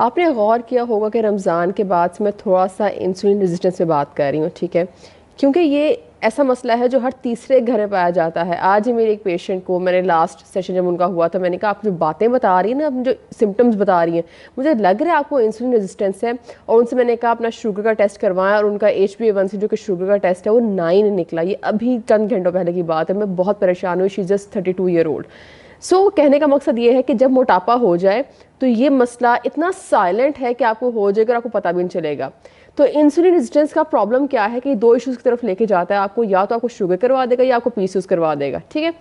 आपने गौर किया होगा कि रमज़ान के बाद से मैं थोड़ा सा इंसुलिन रेजिस्टेंस पे बात कर रही हूँ, ठीक है, क्योंकि ये ऐसा मसला है जो हर तीसरे घर में पाया जाता है। आज ही मेरे एक पेशेंट को मैंने लास्ट सेशन जब उनका हुआ था, मैंने कहा आप जो बातें बता रही हैं ना, आप जो सिम्टम्स बता रही हैं, मुझे लग रहा है आपको इंसुलिन रेजिस्टेंस है। और उनसे मैंने कहा अपना शुगर का टेस्ट करवाया और उनका HbA1c जो कि शुगर का टेस्ट है वो 9 निकला। ये अभी चंद घंटों पहले की बात है। मैं बहुत परेशान हुई। She is just 32 year old. So कहने का मकसद ये है कि जब मोटापा हो जाए तो ये मसला इतना साइलेंट है कि आपको हो जाएगा और आपको पता भी नहीं चलेगा। तो इंसुलिन रेजिस्टेंस का प्रॉब्लम क्या है कि दो इश्यूज की तरफ लेके जाता है आपको, या तो आपको शुगर करवा देगा या आपको PCOS करवा देगा, ठीक है।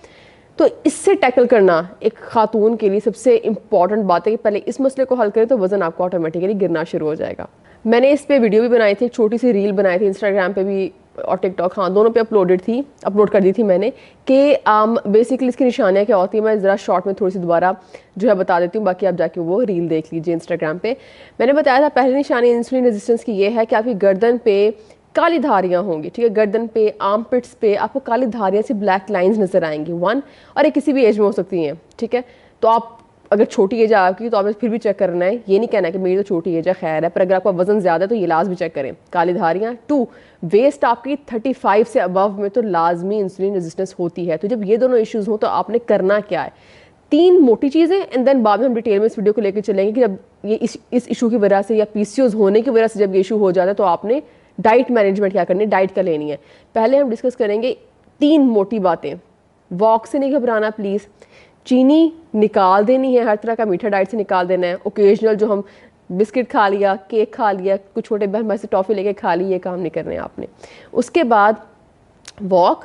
तो इससे टैकल करना एक खातून के लिए सबसे इंपॉर्टेंट बात है कि पहले इस मसले को हल करें तो वजन आपका ऑटोमेटिकली गिरना शुरू हो जाएगा। मैंने इस पे वीडियो भी बनाई थी, एक छोटी सी रील बनाई थी इंस्टाग्राम पे भी और टिकटॉक, हाँ दोनों पे अपलोड कर दी थी मैंने, कि बेसिकली इसकी निशानियाँ क्या होती हैं। मैं ज़रा शॉर्ट में थोड़ी सी दोबारा जो है बता देती हूँ, बाकी आप जाके वो रील देख लीजिए इंस्टाग्राम पे। मैंने बताया था पहली निशानी इंसुलिन रेजिस्टेंस की ये है कि आपकी गर्दन पे काली धारियाँ होंगी, ठीक है। गर्दन पे, आर्मपिट्स पे आपको काली धारियाँ से ब्लैक लाइंस नजर आएंगी, वन, और ये किसी भी एज में हो सकती हैं, ठीक है। तो आप अगर छोटी एज है आपकी तो आपने फिर भी चेक करना है, ये नहीं कहना है कि मेरी तो छोटी एज है खैर है, पर अगर आपका वजन ज़्यादा है तो ये लाज भी चेक करें, काली धारियाँ। 2, वेस्ट आपकी 35 से अबव में तो लाजमी इंसुलिन रेजिस्टेंस होती है। तो जब ये दोनों इश्यूज हों तो आपने करना क्या है, 3 मोटी चीज़ें, एंड देन बाद में हम डिटेल में इस वीडियो को लेकर चलेंगे कि जब ये इस इशू की वजह से या PCOS होने की वजह से जब ये इशू हो जाता है तो आपने डाइट मैनेजमेंट क्या करनी है, डाइट का लेनी है। पहले हम डिस्कस करेंगे 3 मोटी बातें। वॉक से नहीं घबराना प्लीज़, चीनी निकाल देनी है, हर तरह का मीठा डाइट से निकाल देना है। ओकेजनल जो हम बिस्किट खा लिया, केक खा लिया, कुछ छोटे बहन भाई से टॉफ़ी लेके खा ली, ये काम नहीं करने आपने। उसके बाद वॉक,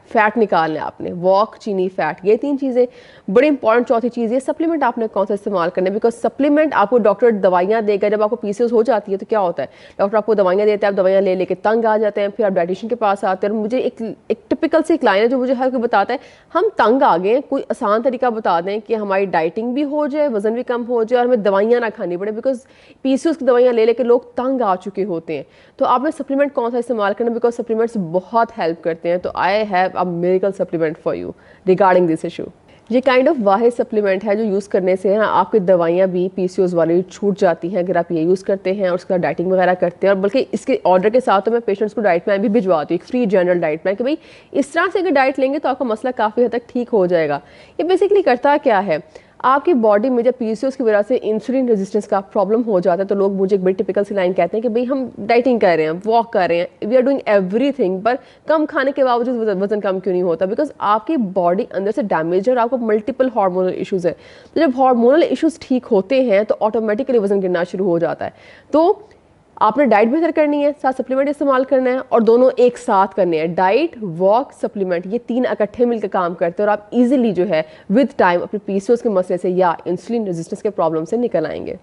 फैट निकालना है आपने, वॉक, चीनी, फैट, ये 3 चीज़ें बड़ी इंपॉर्टेंट। चौथी चीज़ ये सप्लीमेंट आपने कौन सा इस्तेमाल करना है, बिकॉज सप्लीमेंट आपको डॉक्टर दवाइयाँ देगा। जब आपको PCOS हो जाती है तो क्या होता है, डॉक्टर आपको दवाइयाँ देते हैं, आप दवाइयाँ ले लेके तंग आ जाते हैं, फिर आप डाइटिशियन के पास आते हैं। और मुझे एक टिपिकल सी क्लाइंट है जो मुझे हर कोई बताता है हम तंग आ गए, कोई आसान तरीका बता दें कि हमारी डाइटिंग भी हो जाए, वजन भी कम हो जाए और हमें दवाइयाँ ना खानी पड़े, बिकॉज PCOS की दवाइयाँ ले लेके लोग तंग आ चुके होते हैं। तो आपने सप्लीमेंट कौन सा इस्तेमाल करना, बिकॉज सप्लीमेंट्स बहुत हेल्प करते हैं। तो I have a miracle supplement for you regarding this issue. ये काइंड ऑफ वाहिद सप्लीमेंट है जो यूज़ करने से ना आपकी दवाइयाँ भी PCOS वाली छूट जाती हैं अगर आप ये यूज़ करते हैं और उसका डाइटिंग वगैरह करते हैं। और बल्कि इसके ऑर्डर के साथ तो मैं पेशेंट्स को डाइट प्लान भी भिजवाती हूँ, एक फ्री जनरल डाइट प्लान, कि भाई इस तरह से अगर डाइट लेंगे तो आपका मसला काफ़ी हद तक ठीक हो जाएगा। ये बेसिकली करता क्या है, आपकी बॉडी में जब PCOS की वजह से इंसुलिन रेजिस्टेंस का प्रॉब्लम हो जाता है तो लोग मुझे एक बड़ी टिपिकल सी लाइन कहते हैं कि भाई हम डाइटिंग कर रहे हैं, वॉक कर रहे हैं, वी आर डूइंग एवरीथिंग, पर कम खाने के बावजूद वजन कम क्यों नहीं होता, बिकॉज आपकी बॉडी अंदर से डैमेज है और आपको मल्टीपल हार्मोनल इशूज़ है। तो जब हार्मोनल इशूज़ ठीक होते हैं तो ऑटोमेटिकली वजन गिरना शुरू हो जाता है। तो आपने डाइट बेहतर करनी है, साथ सप्लीमेंट इस्तेमाल करना है, और दोनों एक साथ करने हैं, डाइट, वॉक, सप्लीमेंट, ये 3 इकट्ठे मिलकर काम करते हैं और आप इजीली जो है विद टाइम अपने PCOS के मसले से या इंसुलिन रेजिस्टेंस के प्रॉब्लम से निकल आएंगे।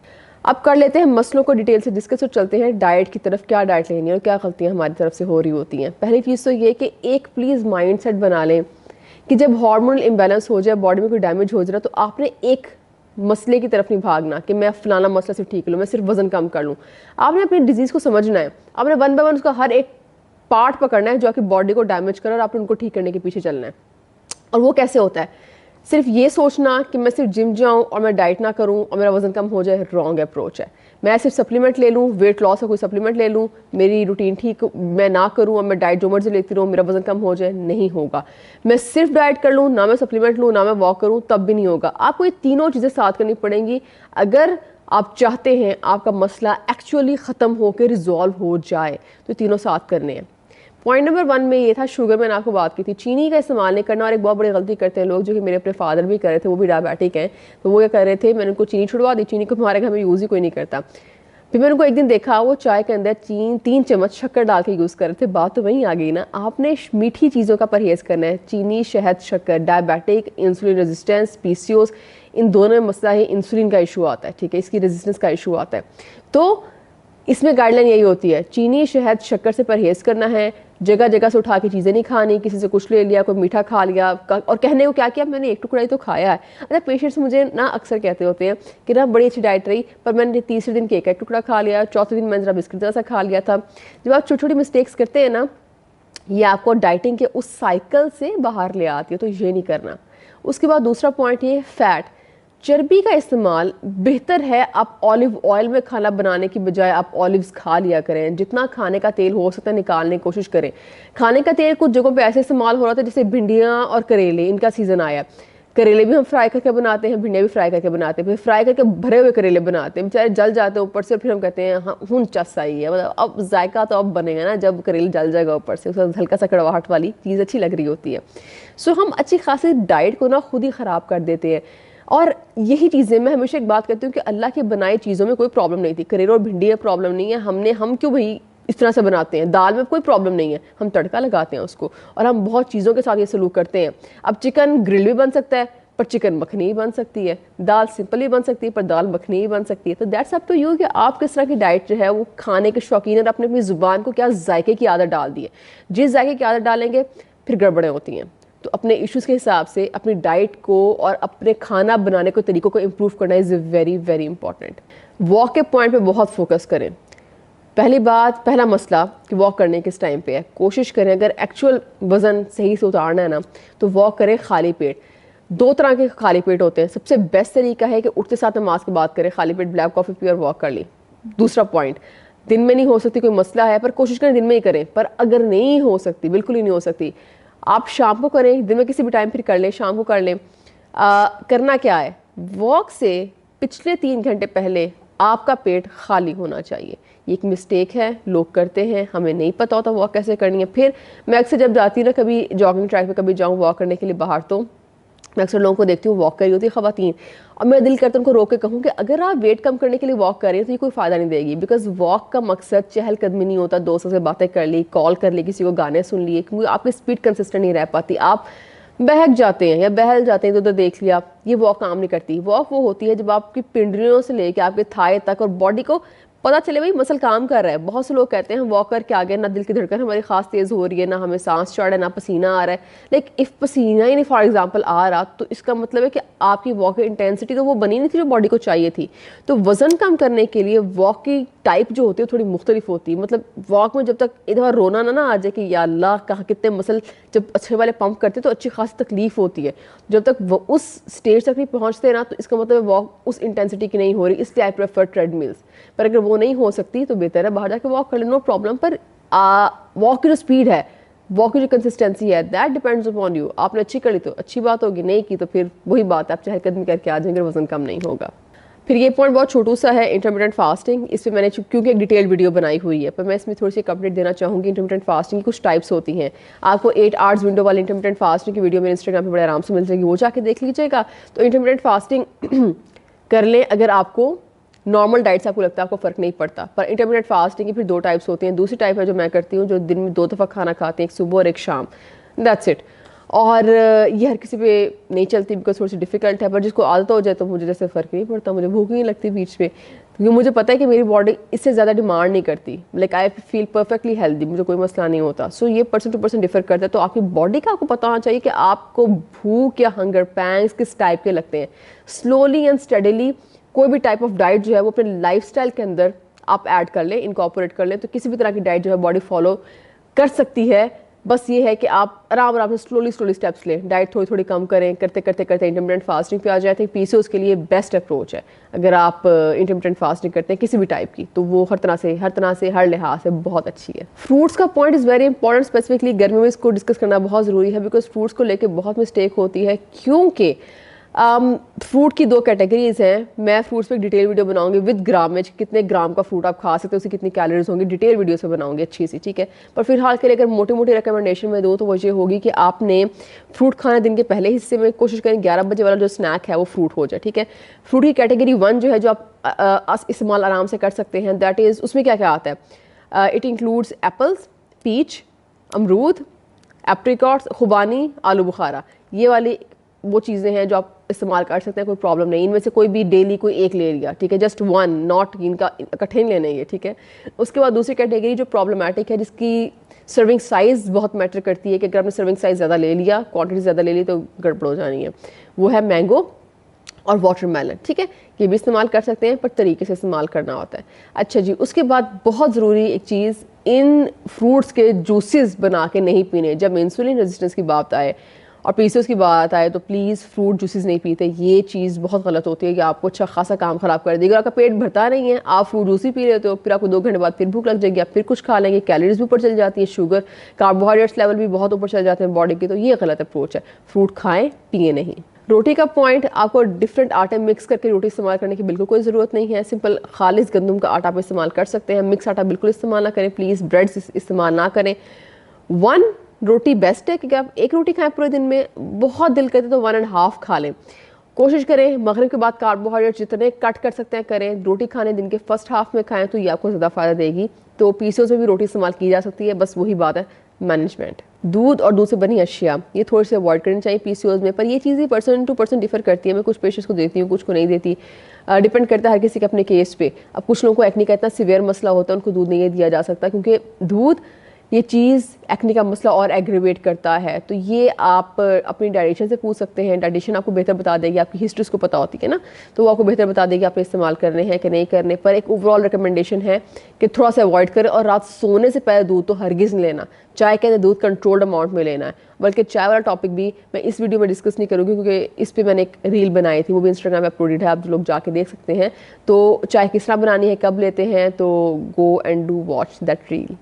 अब कर लेते हैं मसलों को डिटेल से डिस्कस और चलते हैं डाइट की तरफ, क्या डाइट लेनी है और क्या गलतियाँ हमारी तरफ से हो रही होती हैं। पहली चीज़ तो ये कि एक प्लीज़ माइंड सेट बना लें कि जब हार्मोनल इम्बेलेंस हो जाए, बॉडी में कोई डैमेज हो जाए, तो आपने एक मसले की तरफ नहीं भागना कि मैं फलाना मसला सिर्फ ठीक लूँ, मैं सिर्फ वजन कम कर लूँ। आपने अपनी डिजीज़ को समझना है, आपने 1 बाय 1 उसका हर एक पार्ट पकड़ना है जो आपकी बॉडी को डैमेज करे और आपने उनको ठीक करने के पीछे चलना है। और वो कैसे होता है, सिर्फ ये सोचना कि मैं सिर्फ जिम जाऊँ और मैं डाइट ना करूँ और मेरा वजन कम हो जाए, रॉन्ग अप्रोच है। मैं सिर्फ सप्लीमेंट ले लूँ, वेट लॉस का कोई सप्लीमेंट ले लूँ, मेरी रूटीन ठीक मैं ना करूँ और मैं डाइट जो मर्जी लेती रहूँ, मेरा वजन कम हो जाए, नहीं होगा। मैं सिर्फ डाइट कर लूँ, ना मैं सप्लीमेंट लूँ, ना मैं वॉक करूँ, तब भी नहीं होगा। आपको ये तीनों चीज़ें साथ करनी पड़ेंगी अगर आप चाहते हैं आपका मसला एक्चुअली ख़त्म होकर रिजॉल्व हो जाए। तो तीनों साथ करने हैं। पॉइंट नंबर 1 में ये था शुगर, मैंने आपको बात की थी, चीनी का इस्तेमाल नहीं करना। और एक बहुत बड़ी गलती करते हैं लोग, जो कि मेरे अपने फादर भी कर रहे थे, वो भी डायबिटिक हैं, तो वो क्या कर रहे थे, मैंने उनको चीनी छुड़वा दी। चीनी को हमारे घर में यूज़ ही कोई नहीं करता। फिर मैंने उनको एक दिन देखा वो चाय के अंदर 3 चम्मच शक्कर डाल के यूज़ कर रहे थे। बात तो वहीं आ गई ना, आपने मीठी चीज़ों का परहेज़ करना है। चीनी, शहद, शक्कर, डायबिटिक, इंसुलिन रेजिस्टेंस, PCOS, इन दोनों में मसला है इंसुलिन का इशू आता है, ठीक है, इसकी रेजिस्टेंस का इशू आता है। तो इसमें गाइडलाइन यही होती है, चीनी, शहद, शक्कर से परहेज़ करना है, जगह जगह से उठा के चीज़ें नहीं खानी, किसी से कुछ ले लिया, कोई मीठा खा लिया और कहने को क्या किया, मैंने एक टुकड़ा ही तो खाया है। अच्छा, पेशेंट्स मुझे ना अक्सर कहते होते हैं कि ना बड़ी अच्छी डाइट रही, पर मैंने तीसरे दिन केक का एक टुकड़ा खा लिया, चौथे दिन मैंने जरा बिस्किट जैसा खा लिया था। जब आप छोटी छोटी मिस्टेक्स करते हैं ना, ये आपको डाइटिंग के उस साइकिल से बाहर ले आती है, तो ये नहीं करना। उसके बाद दूसरा पॉइंट ये फैट, चर्बी का इस्तेमाल बेहतर है आप ऑलिव ऑयल में खाना बनाने की बजाय आप ऑलिव्स खा लिया करें। जितना खाने का तेल हो सकता है निकालने की कोशिश करें। खाने का तेल कुछ जगहों पे ऐसे इस्तेमाल हो रहा था, जैसे भिंडियाँ और करेले, इनका सीज़न आया, करेले भी हम फ्राई करके बनाते हैं, भिंडियाँ भी फ्राई करके बनाते हैं, फिर फ्राई करके भरे हुए करेले बनाते हैं, बेचारे जल जाते हैं ऊपर से, फिर हम कहते हैं हाँ हूँ चस आई है। मतलब अब जायका तो अब बनेगा ना जब करेले जल जाएगा ऊपर से, उसका हल्का सा कड़वाहट वाली चीज़ अच्छी लग रही होती है। सो हम अच्छी खासी डाइट को ना खुद ही ख़राब कर देते हैं। और यही चीज़ें मैं हमेशा एक बात कहती हूँ कि अल्लाह की बनाई चीज़ों में कोई प्रॉब्लम नहीं थी। करेले और भिंडी में प्रॉब्लम नहीं है, हम क्यों भाई इस तरह से बनाते हैं। दाल में कोई प्रॉब्लम नहीं है, हम तड़का लगाते हैं उसको, और हम बहुत चीज़ों के साथ ये सलूक करते हैं। अब चिकन ग्रिल भी बन सकता है, पर चिकन मखनी भी बन सकती है, दाल सिंपल भी बन सकती है, पर दाल मखनी भी बन सकती है। तो दैट्स अप टू यू कि आप किस तरह की डाइट जो है वो खाने के शौकीन और अपने अपनी ज़ुबान को क्या जायके की आदत डाल दी है। जिस जायके की आदत डालेंगे फिर गड़बड़ें होती हैं। तो अपने इश्यूज़ के हिसाब से अपनी डाइट को और अपने खाना बनाने के तरीक़ों को इम्प्रूव करना is very very important. Walk के पॉइंट पे बहुत फोकस करें। पहली बात, पहला मसला कि वॉक करने किस टाइम पे है। कोशिश करें अगर एक्चुअल वज़न सही से उतारना है ना तो वॉक करें खाली पेट। दो तरह के खाली पेट होते हैं। सबसे बेस्ट तरीका है कि उठते साथ नमाज की बात करें, खाली पेट ब्लैक कॉफ़ी पी और वॉक कर ली। दूसरा पॉइंट, दिन में नहीं हो सकती, कोई मसला है, पर कोशिश करें दिन में ही करें। पर अगर नहीं हो सकती, बिल्कुल ही नहीं हो सकती, आप शाम को करें, दिन में किसी भी टाइम फिर कर लें, शाम को कर लें। करना क्या है, वॉक से पिछले 3 घंटे पहले आपका पेट खाली होना चाहिए। ये एक मिस्टेक है, लोग करते हैं, हमें नहीं पता होता वॉक कैसे करनी है। फिर मैं अक्सर जब जाती हूँ ना, कभी जॉगिंग ट्रैक पे कभी जाऊँ वॉक करने के लिए बाहर, तो मैं अक्सर लोगों को देखती हूँ वॉक करी होती है ख़वातीन, और मेरा दिल करता है उनको रोक के कहूँ कि अगर आप वेट कम करने के लिए वॉक कर रही हैं तो ये कोई फ़ायदा नहीं देगी। बिकॉज वॉक का मकसद चहलकदमी नहीं होता, दोस्तों से बातें कर ली, कॉल कर ली, किसी को गाने सुन लिए, क्योंकि आपकी स्पीड कंसिस्टेंट नहीं रह पाती, आप बहक जाते हैं या बहल जाते हैं, तो उधर देख लिया। ये वॉक काम नहीं करती। वॉक वो होती है जब आपकी पिंडलियों से लेके आपके थाए तक और बॉडी को पता चले भाई मसल काम कर रहा है। बहुत से लोग कहते हैं वॉक करके आ गए, ना दिल की धड़कन हमारी खास तेज़ हो रही है, ना हमें सांस चढ़ रहा है, ना पसीना आ रहा है। लाइक इफ़ पसीना ही नहीं फॉर एग्जांपल आ रहा, तो इसका मतलब है कि आपकी वॉक की इंटेंसिटी तो वो बनी नहीं थी जो बॉडी को चाहिए थी। तो वज़न कम करने के लिए वॉक की टाइप जो होती है थोड़ी मुख्तलिफ होती है। मतलब वॉक में जब तक इधर रोना ना आ जाए कि या अल्लाह कहाँ कितने मसल जब अच्छे वाले पंप करते तो अच्छी खासी तकलीफ होती है, जब तक वो उस स्टेज तक नहीं पहुँचते ना, तो इसका मतलब वॉक उस इंटेंसिटी की नहीं हो रही। इसलिए आई प्रेफर ट्रेडमिल्स। पर अगर वो नहीं हो सकती तो बेहतर है बाहर जाके वॉक कर ले, नो प्रॉब्लम। पर वॉक की जो स्पीड है, वॉक की जो कंसिस्टेंसी है, दैट डिपेंड्स अपॉन यू। आपने अच्छी कर ली तो अच्छी बात होगी, नहीं की तो फिर वही बात है, आप चहलकदमी करके आ जाएंगे, वजन कम नहीं होगा। फिर ये पॉइंट बहुत छोटू सा है, इंटरमिटेंट फास्टिंग। इस पर मैंने क्योंकि एक डिटेल वीडियो बनाई हुई है, पर मैं इसमें थोड़ी सी अपडेट देना चाहूँगी। इंटरमिटेंट फास्टिंग की कुछ टाइप्स होती हैं। आपको 8 आवर्स विंडो वाली इंटरमिटेंट फास्टिंग की वीडियो मेरे इंस्टाग्राम पे बड़े आराम से मिल जाएगी, वो जाके देख लीजिएगा। तो इंटरमिटेंट फास्टिंग कर लें अगर आपको नॉर्मल डाइट से आपको लगता है आपको फ़र्क नहीं पड़ता। पर इंटरमिटेंट फास्टिंग की फिर 2 टाइप्स होती हैं। दूसरी टाइप है जो मैं करती हूँ, जो दिन में 2 दफ़ा खाना खाते हैं, एक सुबह और एक शाम, दैट्स इट। और ये हर किसी पे नहीं चलती बिकॉज थोड़ी सी डिफ़िकल्ट है, पर जिसको आदत हो जाए तो मुझे जैसे फ़र्क नहीं पड़ता, मुझे भूख नहीं लगती बीच में, क्योंकि मुझे पता है कि मेरी बॉडी इससे ज़्यादा डिमांड नहीं करती। Like I feel perfectly healthy, मुझे कोई मसला नहीं होता। सो ये पर्सन टू पर्सन डिफर करता है। तो आपकी बॉडी का आपको पता होना चाहिए कि आपको भूख या हंगर पैंग्स किस टाइप के लगते हैं। स्लोली एंड स्टडीली कोई भी टाइप ऑफ डाइट जो है वो अपने लाइफस्टाइल के अंदर आप ऐड कर लें, इनकॉर्पोरेट कर लें, तो किसी भी तरह की डाइट जो है बॉडी फॉलो कर सकती है। बस ये है कि आप आराम आराम से स्लोली स्टेप्स लें, डाइट थोड़ी थोड़ी कम करें, करते करते करते इंटरमिटेंट फास्टिंग पे आ जाए। पीसीओएस के लिए बेस्ट अप्रोच है अगर आप इंटरमिटेंट फास्टिंग करते हैं किसी भी टाइप की, तो वो हर तरह से हर लिहाज से बहुत अच्छी है। फ्रूट्स का point is very important, specifically गर्मी में इसको डिस्कस करना बहुत ज़रूरी है, बिकॉज फ्रूट्स को लेकर बहुत मिस्टेक होती है। क्योंकि फ्रूट की 2 कैटेगरीज हैं। मैं फ्रूट्स पे एक डिटेल वीडियो बनाऊंगी विद ग्रामेज, कितने ग्राम का फ्रूट आप खा सकते हो, उसकी कितनी कैलोरीज होंगी, डिटेल वीडियो से बनाऊंगी अच्छी सी, ठीक है। पर फिलहाल के लिए अगर मोटी मोटी रिकमेंडेशन में दूँ तो वो ये होगी कि आपने फ्रूट खाना दिन के पहले हिस्से में कोशिश करें 11 बजे वाला जो स्नैक है वो फ्रूट हो जाए, ठीक है। फ्रूट की कैटेगरी 1 जो है जो आप इस्तेमाल आराम से कर सकते हैं, दैट इज़ उसमें क्या क्या आता है। इट इंक्लूड्स एप्पल्स, पीच, अमरूद, एप्रिकॉट्स, खुबानी, आलू बुखारा। ये वाली वो चीज़ें हैं जो आप इस्तेमाल कर सकते हैं, कोई प्रॉब्लम नहीं। इनमें से कोई भी डेली कोई एक ले लिया, ठीक है, जस्ट 1, नॉट इनका इकट्ठे लेने ये, ठीक है। उसके बाद दूसरी कैटेगरी जो प्रॉब्लमेटिक है, जिसकी सर्विंग साइज़ बहुत मैटर करती है, कि अगर आपने सर्विंग साइज़ ज़्यादा ले लिया, क्वांटिटी ज़्यादा ले ली तो गड़बड़ हो जानी है, वो है मैंगो और वाटरमेलन, ठीक है। ये भी इस्तेमाल कर सकते हैं, पर तरीके से इस्तेमाल करना होता है। अच्छा जी, उसके बाद बहुत ज़रूरी एक चीज़, इन फ्रूट्स के जूसेस बना के नहीं पीने। जब इंसुलिन रेजिस्टेंस की बात आए, और पीसीओएस की बात आए तो प्लीज़ फ्रूट जूसेस नहीं पीते, ये चीज़ बहुत गलत होती है कि आपको अच्छा खासा काम ख़राब कर देगी। अगर आपका पेट भरता नहीं है, आप फ्रूट जूस ही पी लेते हो, फिर आपको 2 घंटे बाद फिर भूख लग जाएगी, आप फिर कुछ खा लेंगे, कैलोरीज भी ऊपर चली जाती है, शुगर कार्बोहाइड्रेट्स लेवल भी बहुत ऊपर चले जाते हैं बॉडी के, तो ये गलत अप्रोच है। फ्रूट खाएं, पिए नहीं। रोटी का पॉइंट, आपको डिफरेंट आटे मिक्स करके रोटी इस्तेमाल करने की बिल्कुल कोई ज़रूरत नहीं है। सिंपल खालिस गंदम का आटा आप इस्तेमाल कर सकते हैं, मिक्स आटा बिल्कुल इस्तेमाल ना करें प्लीज़, ब्रेड्स इस्तेमाल ना करें। 1 रोटी बेस्ट है, क्योंकि आप 1 रोटी खाएं पूरे दिन में, बहुत दिल करते तो 1.5 खा लें। कोशिश करें मगरिब के बाद कार्बोहाइड्रेट जितने कट कर सकते हैं करें। रोटी खाने दिन के फर्स्ट हाफ में खाएं तो ये आपको ज़्यादा फ़ायदा देगी। तो पीसीओएस में भी रोटी इस्तेमाल की जा सकती है, बस वही बात है मैनेजमेंट। दूध और दूध से बनी अशिया ये थोड़ी सी अवॉइड करनी चाहिए पीसीओएस में, पर ये चीज़ें पर्सन टू पर्सन डिफर करती है। मैं कुछ पेशेंट्स को देती हूँ, कुछ को नहीं देती, डिपेंड करता है हर किसी के अपने केस पे। अब कुछ लोगों को एक्ने का इतना सीवियर मसला होता है, उनको दूध नहीं दिया जा सकता, क्योंकि दूध ये चीज़ एक्ने का मसला और एग्रीवेट करता है। तो ये आप अपनी डाइटिशियन से पूछ सकते हैं, डाइटिशियन आपको बेहतर बता देगी, आपकी हिस्ट्री उसको पता होती है ना, तो वो आपको बेहतर बता देगी आपने इस्तेमाल करने हैं कि नहीं करने। पर एक ओवरऑल रिकमेंडेशन है कि थोड़ा सा अवॉइड करें, और रात सोने से पहले दूध तो हरगिज़ नहीं लेना। चाय के अंदर दूध कंट्रोल्ड अमाउंट में लेना है, बल्कि चाय वाला टॉपिक भी मैं इस वीडियो में डिस्कस नहीं करूँगी, क्योंकि इस पर मैंने एक रील बनाई थी, वो भी इंस्टाग्राम में अपलोडेड है, आप लोग जाके देख सकते हैं। तो चाय किस तरह बनानी है, कब लेते हैं, तो go and do watch that reel.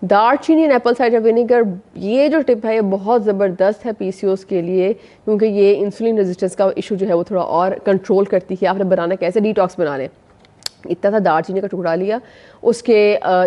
दालचीनी एंड एप्पल साइडर विनेगर, ये जो टिप है ये बहुत ज़बरदस्त है पीसीओएस के लिए, क्योंकि ये इंसुलिन रेजिस्टेंस का इशू जो है वो थोड़ा और कंट्रोल करती है। आपने बनाना कैसे, डिटॉक्स बनाने, इतना सा दालचीनी का टुकड़ा लिया, उसके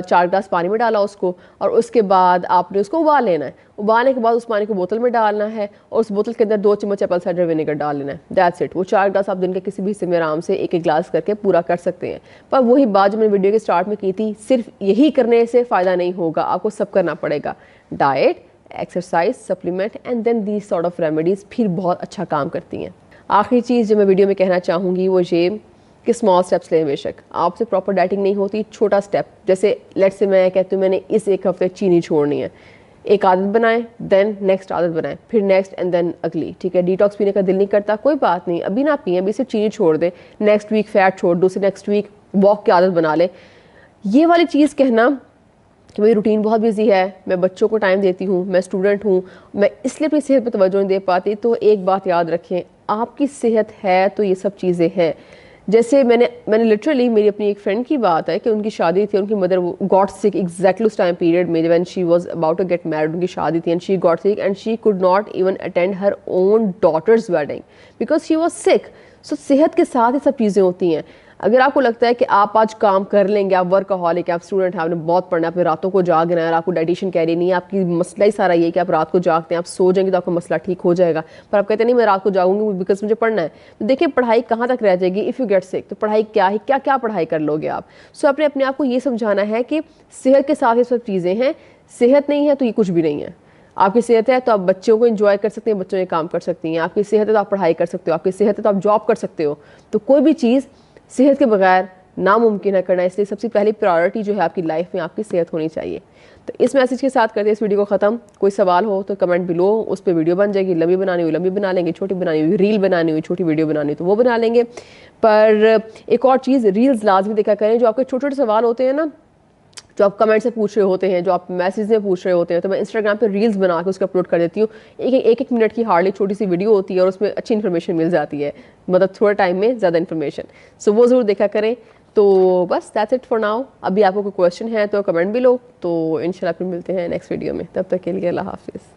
4 ग्लास पानी में डाला उसको, और उसके बाद आपने उसको उबाल लेना है। उबालने के बाद उस पानी को बोतल में डालना है, और उस बोतल के अंदर 2 चम्मच एप्पल साइडर विनेगर डाल लेना है। That's it. वो 4 ग्लास आप दिन के किसी भी हिस्से में आराम से 1-1 ग्लास करके पूरा कर सकते हैं। पर वही बात जो मैंने वीडियो के स्टार्ट में की थी, सिर्फ यही करने से फ़ायदा नहीं होगा, आपको सब करना पड़ेगा। Diet, exercise, supplement and then these sort of remedies फिर बहुत अच्छा काम करती हैं। आखिरी चीज़ जो मैं वीडियो में कहना चाहूँगी वो ये कि स्मॉल स्टेप्स लें। बेशक आपसे प्रॉपर डाइटिंग नहीं होती, छोटा स्टेप, जैसे लेट्स से मैं कहती हूँ मैंने इस 1 हफ्ते चीनी छोड़नी है, एक आदत बनाएं, देन नेक्स्ट आदत बनाएं, फिर नेक्स्ट एंड देन अगली। ठीक है, डिटॉक्स पीने का दिल नहीं करता, कोई बात नहीं, अभी ना पिए, अभी सिर्फ चीनी छोड़ दें, नेक्स्ट वीक फैट छोड़ दो, उससे नेक्स्ट वीक वॉक की आदत बना लें। ये वाली चीज़ कहना कि मेरी रूटीन बहुत बिजी है, मैं बच्चों को टाइम देती हूँ, मैं स्टूडेंट हूँ, मैं इसलिए अपनी सेहत पर तवज्जो नहीं दे पाती, तो एक बात याद रखें, आपकी सेहत है तो ये सब चीज़ें हैं। जैसे मैंने लिटरली, मेरी अपनी एक फ्रेंड की बात है कि उनकी शादी थी, उनकी मदर गॉट सिक एग्जैक्टली उस टाइम पीरियड में when she was about to get married, उनकी शादी थी, and she got sick and she could not even attend her own daughter's wedding because she was sick. So सेहत के साथ ये सब चीज़ें होती हैं। अगर आपको लगता है कि आप आज काम कर लेंगे, आप वर्कaholic है, आप स्टूडेंट हैं, आपने बहुत पढ़ना है, आपने रातों को जागना है, और आपको डाइटिशियन कह रही नहीं है, आपकी मसला ही सारा ये है कि आप रात को जागते हैं, आप सो जाएंगे तो आपका मसला ठीक हो जाएगा, पर आप कहते हैं नहीं मैं रात को जागूंगी बिकॉज मुझे पढ़ना है, तो देखिए पढ़ाई कहाँ तक रह जाएगी। इफ़ यू गेट सिक तो पढ़ाई क्या क्या पढ़ाई कर लोगे आप। सो अपने आप को ये समझाना है कि सेहत के साथ ये सब चीज़ें हैं, सेहत नहीं है तो ये कुछ भी नहीं है। आपकी सेहत है तो आप बच्चों को एंजॉय कर सकते हैं, बच्चों ये काम कर सकती हैं, आपकी सेहत है तो आप पढ़ाई कर सकते हो, आपकी सेहत है तो आप जॉब कर सकते हो। तो कोई भी चीज़ सेहत के बगैर नामुमकिन है करना, इसलिए सबसे पहली प्रायोरिटी जो है आपकी लाइफ में आपकी सेहत होनी चाहिए। तो इस मैसेज के साथ करते हैं इस वीडियो को ख़त्म। कोई सवाल हो तो कमेंट बिलो, उस पर वीडियो बन जाएगी, लंबी बनानी हुई लंबी बना लेंगे, छोटी बनानी हुई रील बनानी हुई छोटी वीडियो बनानी तो वो बना लेंगे। पर एक और चीज़, रील्स लाजमी देखा करें, जो आपके छोटे छोटे सवाल होते हैं ना, जो आप कमेंट से पूछ रहे होते हैं, जो आप मैसेज में पूछ रहे होते हैं, तो मैं इंस्टाग्राम पे रील्स बना के उसको अपलोड कर देती हूँ। एक मिनट की हार्डली छोटी सी वीडियो होती है और उसमें अच्छी इन्फॉर्मेशन मिल जाती है, मतलब थोड़े टाइम में ज़्यादा इन्फॉर्मेशन। सो वो ज़रूर देखा करें। तो बस दैट्स इट फॉर नाउ। अभी आपको कोई क्वेश्चन है तो कमेंट भी लो, तो इंशाल्लाह फिर मिलते हैं नेक्स्ट वीडियो में। तब तक के लिए अल्लाह हाफिज़।